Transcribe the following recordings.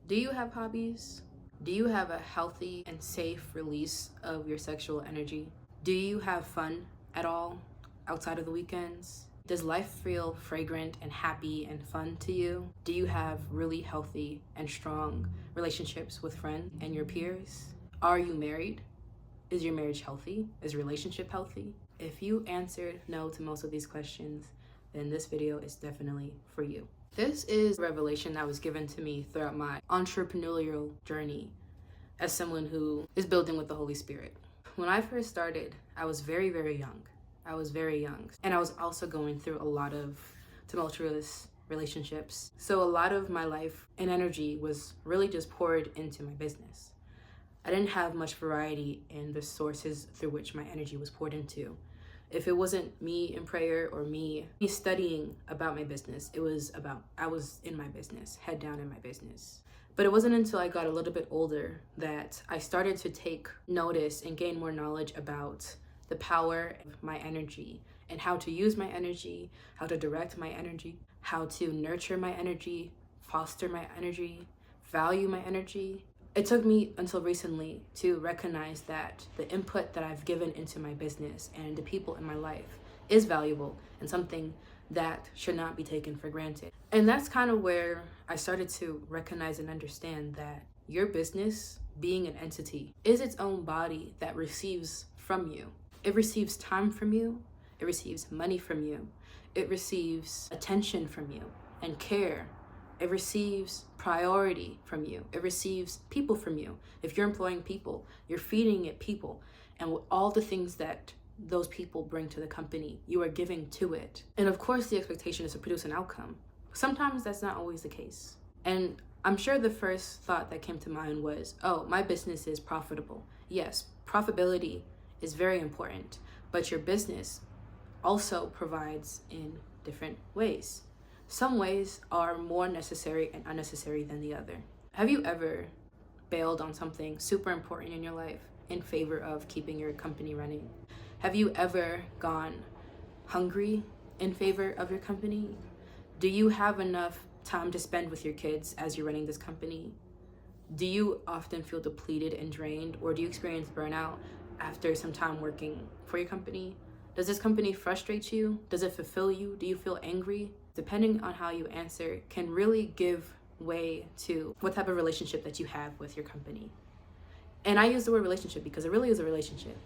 Do you have hobbies? Do you have a healthy and safe release of your sexual energy? Do you have fun at all outside of the weekends? Does life feel fragrant and happy and fun to you? Do you have really healthy and strong relationships with friends and your peers? Are you married? Is your marriage healthy? Is your relationship healthy? If you answered no to most of these questions, then this video is definitely for you. This is a revelation that was given to me throughout my entrepreneurial journey as someone who is building with the Holy Spirit. When I first started, I was very, very young. And I was also going through a lot of tumultuous relationships. So a lot of my life and energy was really just poured into my business. I didn't have much variety in the sources through which my energy was poured into. If it wasn't me in prayer or me studying about my business, it was about I was in my business, head down in my business. But it wasn't until I got a little bit older that I started to take notice and gain more knowledge about the power of my energy and how to use my energy, how to direct my energy, how to nurture my energy, foster my energy, value my energy. It took me until recently to recognize that the input that I've given into my business and the people in my life is valuable and something that should not be taken for granted. And that's kind of where I started to recognize and understand that your business, being an entity, is its own body that receives from you. It receives time from you, it receives money from you, it receives attention from you and care. It receives priority from you. It receives people from you. If you're employing people, you're feeding it people. And with all the things that those people bring to the company, you are giving to it. And of course, the expectation is to produce an outcome. Sometimes that's not always the case. And I'm sure the first thought that came to mind was, oh, my business is profitable. Yes, profitability is very important, but your business also provides in different ways. Some ways are more necessary and unnecessary than the other. Have you ever bailed on something super important in your life in favor of keeping your company running? Have you ever gone hungry in favor of your company? Do you have enough time to spend with your kids as you're running this company? Do you often feel depleted and drained, or do you experience burnout after some time working for your company? Does this company frustrate you? Does it fulfill you? Do you feel angry? Depending on how you answer, can really give way to what type of relationship that you have with your company. And I use the word relationship because it really is a relationship.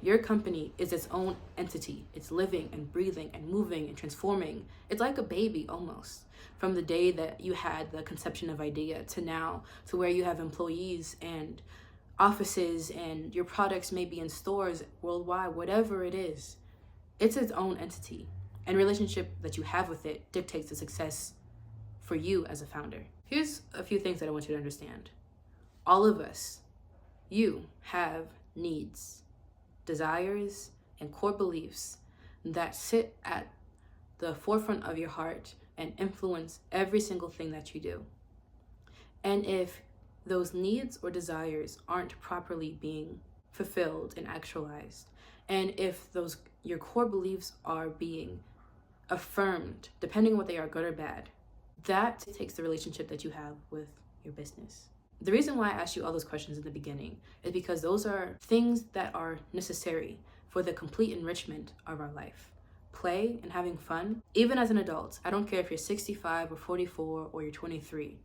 Your company is its own entity. It's living and breathing and moving and transforming. It's like a baby almost. From the day that you had the conception of idea to now, to where you have employees and offices and your products may be in stores worldwide, whatever it is, it's its own entity. And relationship that you have with it dictates the success for you as a founder. Here's a few things that I want you to understand. All of us, you have needs, desires, and core beliefs that sit at the forefront of your heart and influence every single thing that you do. And if those needs or desires aren't properly being fulfilled and actualized, and if your core beliefs are being affirmed, depending on what they are, good or bad, that takes the relationship that you have with your business. The reason why I asked you all those questions in the beginning is because those are things that are necessary for the complete enrichment of our life. Play and having fun, even as an adult. I don't care if you're 65 or 44 or you're 23.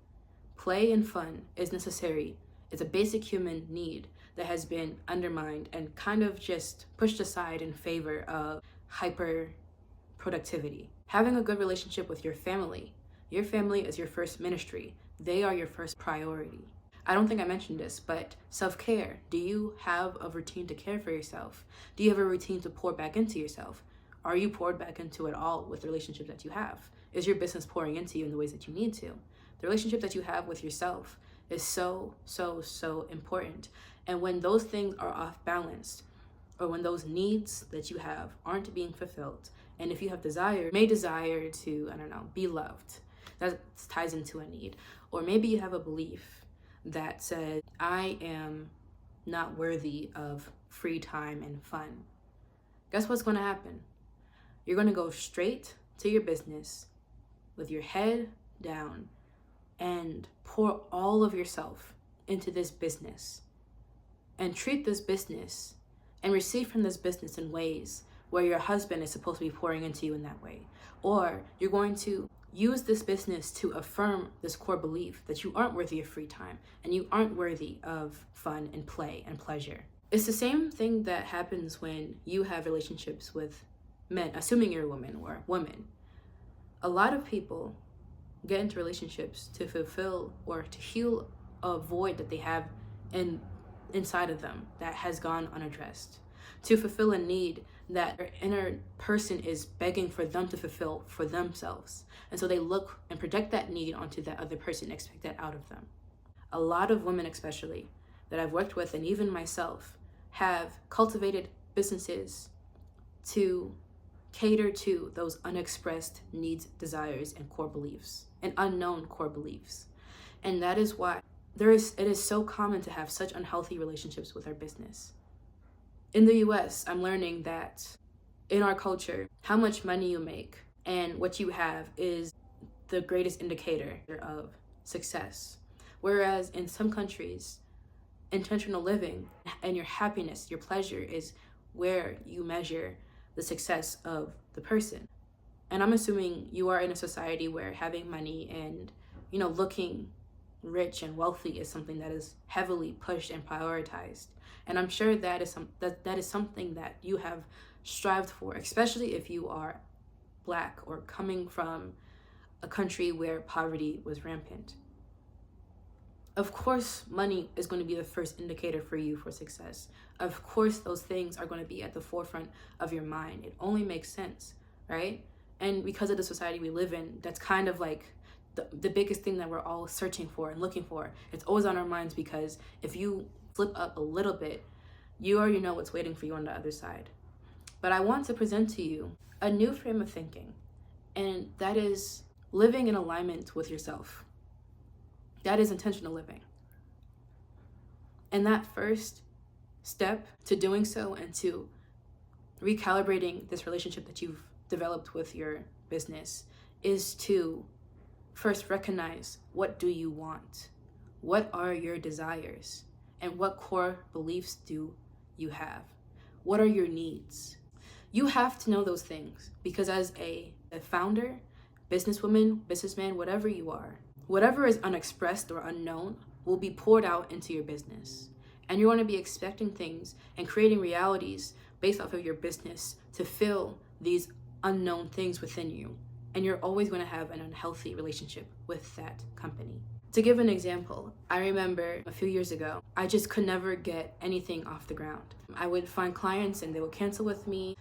Play and fun is necessary. It's a basic human need that has been undermined and kind of just pushed aside in favor of hyper productivity. Having a good relationship with your family. Your family is your first ministry. They are your first priority. I don't think I mentioned this, but self-care. Do you have a routine to care for yourself? Do you have a routine to pour back into yourself? Are you poured back into it all with the relationship that you have? Is your business pouring into you in the ways that you need to? The relationship that you have with yourself is so, so, so important. And when those things are off balance, or when those needs that you have aren't being fulfilled, and if you have desire to, be loved, that ties into a need. Or maybe you have a belief that says, I am not worthy of free time and fun. Guess what's going to happen? You're going to go straight to your business with your head down and pour all of yourself into this business and treat this business and receive from this business in ways where your husband is supposed to be pouring into you in that way. Or you're going to use this business to affirm this core belief that you aren't worthy of free time and you aren't worthy of fun and play and pleasure. It's the same thing that happens when you have relationships with men, assuming you're a woman or woman. A lot of people get into relationships to fulfill or to heal a void that they have inside of them that has gone unaddressed, to fulfill a need that their inner person is begging for them to fulfill for themselves. And so they look and project that need onto that other person and expect that out of them. A lot of women, especially, that I've worked with, and even myself, have cultivated businesses to cater to those unexpressed needs, desires, and core beliefs, and unknown core beliefs. And that is why it is so common to have such unhealthy relationships with our business. In the US, I'm learning that in our culture, how much money you make and what you have is the greatest indicator of success. Whereas in some countries, intentional living and your happiness, your pleasure is where you measure the success of the person. And I'm assuming you are in a society where having money and, looking rich and wealthy is something that is heavily pushed and prioritized. And I'm sure that is something that you have strived for, especially if you are Black or coming from a country where poverty was rampant. Of course, money is going to be the first indicator for you for success. Of course, those things are going to be at the forefront of your mind. It only makes sense, right? And because of the society we live in, that's kind of like the biggest thing that we're all searching for and looking for. It's always on our minds because if you slip up a little bit, you already know what's waiting for you on the other side. But I want to present to you a new frame of thinking, and that is living in alignment with yourself. That is intentional living. And that first step to doing so and to recalibrating this relationship that you've developed with your business is to first recognize, what do you want? What are your desires? And what core beliefs do you have? What are your needs? You have to know those things because as a founder, businesswoman, businessman, whatever you are, whatever is unexpressed or unknown will be poured out into your business. And you're going to be expecting things and creating realities based off of your business to fill these unknown things within you. And you're always going to have an unhealthy relationship with that company. To give an example, I remember a few years ago, I just could never get anything off the ground. I would find clients and they would cancel with me,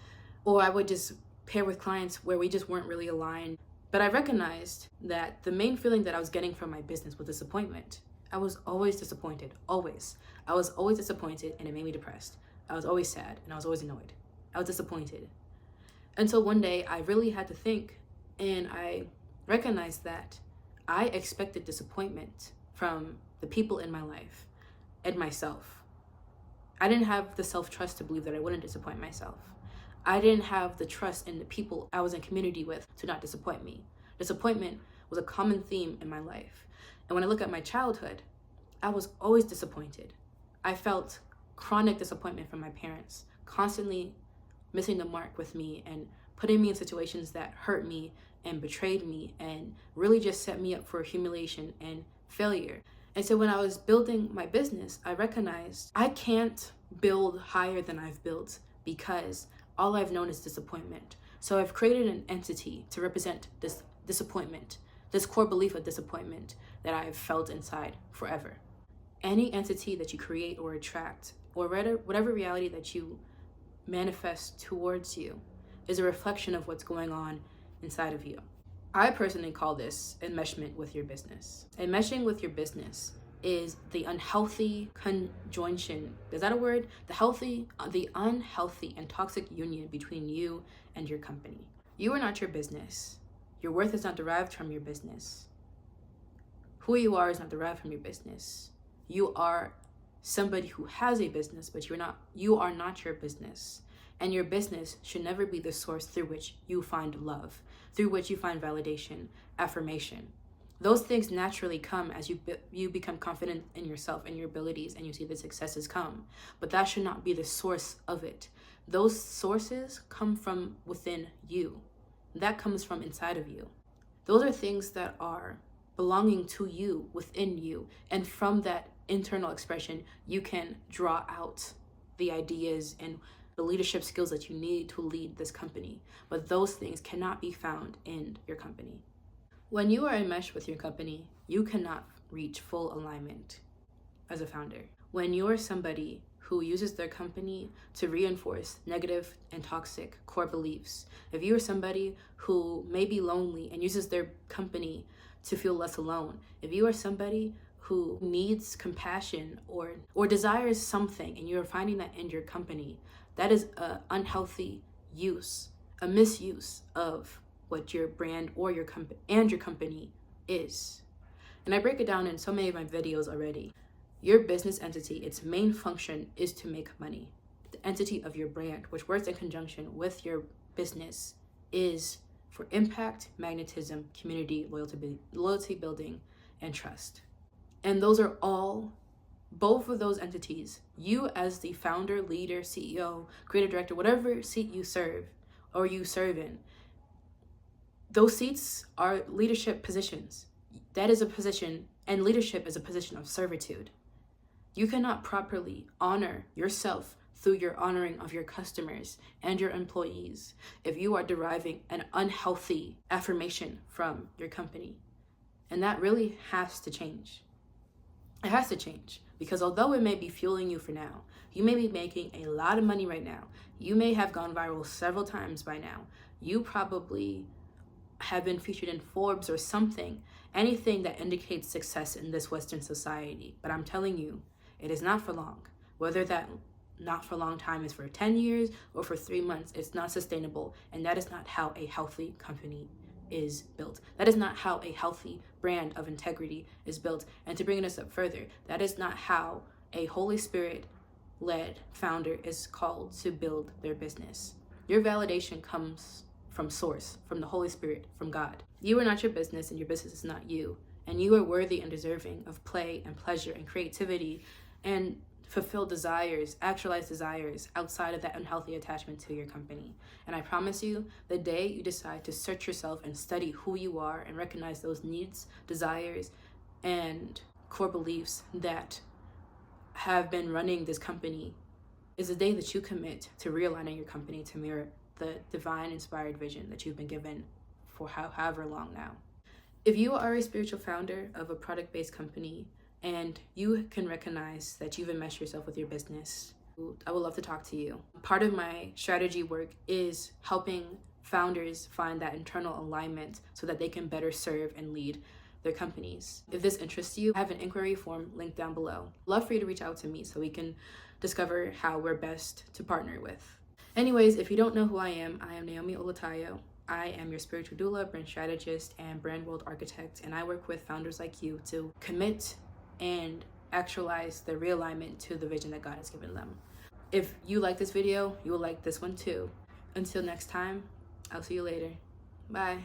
or I would just pair with clients where we just weren't really aligned. But I recognized that the main feeling that I was getting from my business was disappointment. I was always disappointed, always. I was always disappointed and it made me depressed. I was always sad and I was always annoyed. I was disappointed. Until one day I really had to think, and I recognized that I expected disappointment from the people in my life and myself. I didn't have the self-trust to believe that I wouldn't disappoint myself. I didn't have the trust in the people I was in community with to not disappoint me. Disappointment was a common theme in my life. And when I look at my childhood, I was always disappointed. I felt chronic disappointment from my parents, constantly missing the mark with me and putting me in situations that hurt me and betrayed me and really just set me up for humiliation and failure. And so when I was building my business, I recognized I can't build higher than I've built because all I've known is disappointment. So I've created an entity to represent this disappointment, this core belief of disappointment that I've felt inside forever. Any entity that you create or attract, or whatever reality that you manifest towards you, is a reflection of what's going on inside of you. I personally call this enmeshment with your business. Enmeshing with your business is the unhealthy conjoinction. Is that a word? The unhealthy and toxic union between you and your company. You are not your business. Your worth is not derived from your business. Who you are is not derived from your business. You are somebody who has a business, but you are not your business. And your business should never be the source through which you find love, through which you find validation, affirmation. Those things naturally come as you become confident in yourself and your abilities, and you see the successes come. But that should not be the source of it. Those sources come from within you. That comes from inside of you. Those are things that are belonging to you, within you. And from that internal expression, you can draw out the ideas and the leadership skills that you need to lead this company. But those things cannot be found in your company. When you are enmeshed with your company, you cannot reach full alignment as a founder. When you are somebody who uses their company to reinforce negative and toxic core beliefs, if you are somebody who may be lonely and uses their company to feel less alone, if you are somebody who needs compassion or desires something and you're finding that in your company, that is an unhealthy use, a misuse of what your brand or your company is. And I break it down in so many of my videos already. Your business entity, its main function is to make money. The entity of your brand, which works in conjunction with your business, is for impact, magnetism, community, loyalty building, and trust. And those are all, both of those entities, you as the founder, leader, CEO, creative director, whatever seat you serve or you serve in, those seats are leadership positions. That is a position, and leadership is a position of servitude. You cannot properly honor yourself through your honoring of your customers and your employees if you are deriving an unhealthy affirmation from your company. And that really has to change. It has to change, because although it may be fueling you for now, you may be making a lot of money right now. You may have gone viral several times by now. You probably have been featured in Forbes or something, anything that indicates success in this Western society. But I'm telling you, it is not for long. Whether that not for long time is for 10 years or for 3 months, it's not sustainable. And that is not how a healthy company is built. That is not how a healthy brand of integrity is built. And to bring us up further, that is not how a Holy Spirit-led founder is called to build their business. Your validation comes from source, from the Holy Spirit, from God. You are not your business, and your business is not you. And you are worthy and deserving of play and pleasure and creativity and fulfilled desires, actualized desires outside of that unhealthy attachment to your company. And I promise you, the day you decide to search yourself and study who you are and recognize those needs, desires, and core beliefs that have been running this company, is the day that you commit to realigning your company to mirror the divine inspired vision that you've been given for however long now. If you are a spiritual founder of a product-based company and you can recognize that you've enmeshed yourself with your business, I would love to talk to you. Part of my strategy work is helping founders find that internal alignment so that they can better serve and lead their companies. If this interests you, I have an inquiry form linked down below. Love for you to reach out to me so we can discover how we're best to partner with. Anyways, if you don't know who I am Naomi Olatayo. I am your spiritual doula, brand strategist, and brand world architect, and I work with founders like you to commit and actualize the realignment to the vision that God has given them. If you like this video, you will like this one too. Until next time, I'll see you later. Bye.